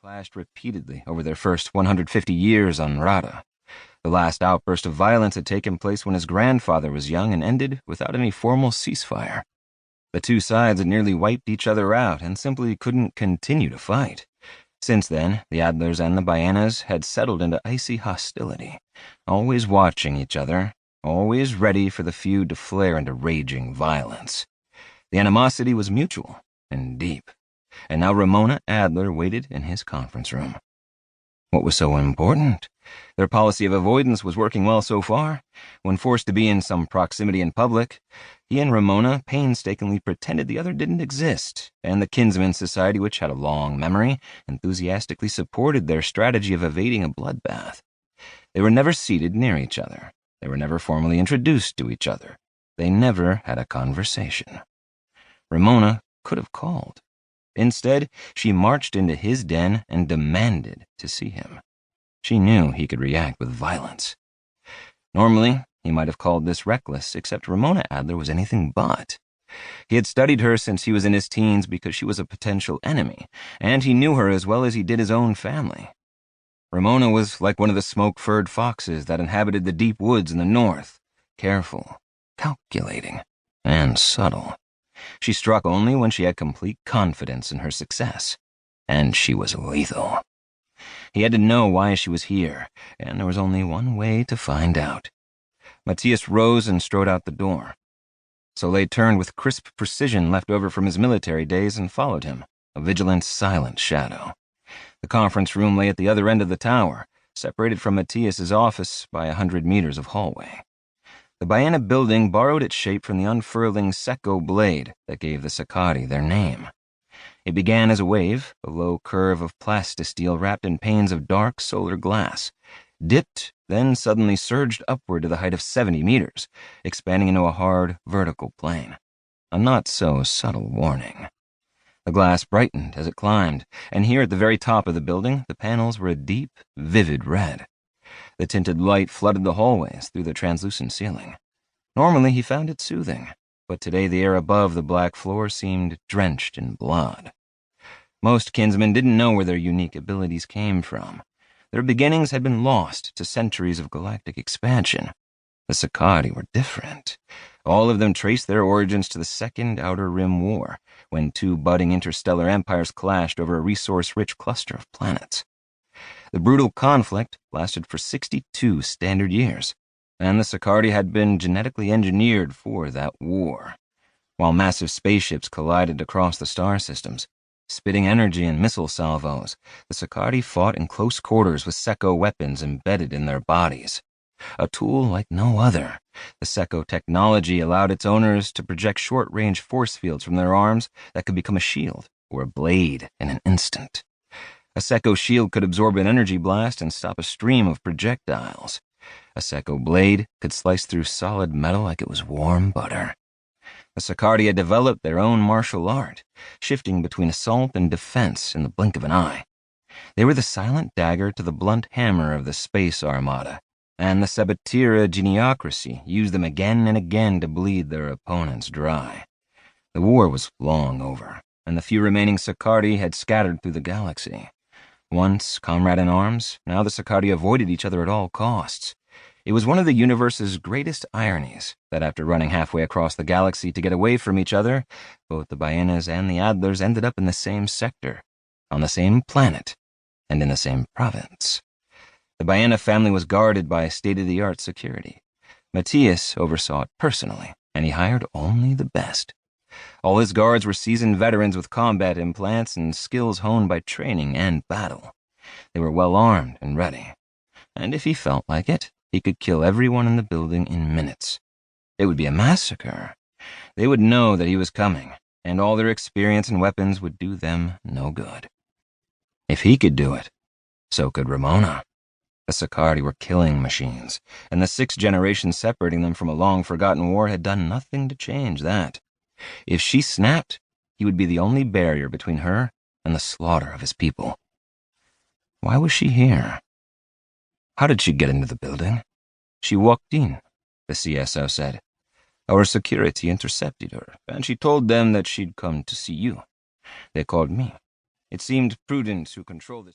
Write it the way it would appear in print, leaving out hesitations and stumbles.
clashed repeatedly over their first 150 years on Rada. The last outburst of violence had taken place when his grandfather was young and ended without any formal ceasefire. The two sides had nearly wiped each other out and simply couldn't continue to fight. Since then, the Adlers and the Baenas had settled into icy hostility, always watching each other, always ready for the feud to flare into raging violence. The animosity was mutual and deep, and now Ramona Adler waited in his conference room. What was so important? Their policy of avoidance was working well so far. When forced to be in some proximity in public, he and Ramona painstakingly pretended the other didn't exist, and the Kinsman Society, which had a long memory, enthusiastically supported their strategy of evading a bloodbath. They were never seated near each other. They were never formally introduced to each other. They never had a conversation. Ramona could have called. Instead, she marched into his den and demanded to see him. She knew he could react with violence. Normally, he might have called this reckless, except Ramona Adler was anything but. He had studied her since he was in his teens because she was a potential enemy, and he knew her as well as he did his own family. Ramona was like one of the smoke-furred foxes that inhabited the deep woods in the north, careful, calculating, and subtle. She struck only when she had complete confidence in her success, and she was lethal. He had to know why she was here, and there was only one way to find out. Matias rose and strode out the door. Soleil turned with crisp precision left over from his military days and followed him, a vigilant, silent shadow. The conference room lay at the other end of the tower, separated from Matias's office by 100 meters of hallway. The Baena building borrowed its shape from the unfurling secco blade that gave the Sakari their name. It began as a wave, a low curve of plastisteel wrapped in panes of dark solar glass, dipped, then suddenly surged upward to the height of 70 meters, expanding into a hard, vertical plane. A not-so-subtle warning. The glass brightened as it climbed, and here at the very top of the building, the panels were a deep, vivid red. The tinted light flooded the hallways through the translucent ceiling. Normally, he found it soothing, but today the air above the black floor seemed drenched in blood. Most kinsmen didn't know where their unique abilities came from. Their beginnings had been lost to centuries of galactic expansion. The Sakari were different. All of them traced their origins to the Second Outer Rim War, when two budding interstellar empires clashed over a resource-rich cluster of planets. The brutal conflict lasted for 62 standard years, and the Sakari had been genetically engineered for that war. While massive spaceships collided across the star systems, spitting energy and missile salvos, the Sakari fought in close quarters with secco weapons embedded in their bodies. A tool like no other, the secco technology allowed its owners to project short-range force fields from their arms that could become a shield or a blade in an instant. A secco shield could absorb an energy blast and stop a stream of projectiles. A secco blade could slice through solid metal like it was warm butter. The Sakari had developed their own martial art, shifting between assault and defense in the blink of an eye. They were the silent dagger to the blunt hammer of the space armada, and the Sabbatira geniocracy used them again and again to bleed their opponents dry. The war was long over, and the few remaining Sakari had scattered through the galaxy. Once comrade in arms, now the Sakari avoided each other at all costs. It was one of the universe's greatest ironies that after running halfway across the galaxy to get away from each other, both the Baenas and the Adlers ended up in the same sector, on the same planet, and in the same province. The Baena family was guarded by state-of-the-art security. Matias oversaw it personally, and he hired only the best. All his guards were seasoned veterans with combat implants and skills honed by training and battle. They were well armed and ready, and if he felt like it, he could kill everyone in the building in minutes. It would be a massacre. They would know that he was coming, and all their experience and weapons would do them no good. If he could do it, so could Ramona. The Sakari were killing machines, and the 6 generations separating them from a long-forgotten war had done nothing to change that. If she snapped, he would be the only barrier between her and the slaughter of his people. Why was she here? How did she get into the building? She walked in, the CSO said. Our security intercepted her, and she told them that she'd come to see you. They called me. It seemed prudent to control this.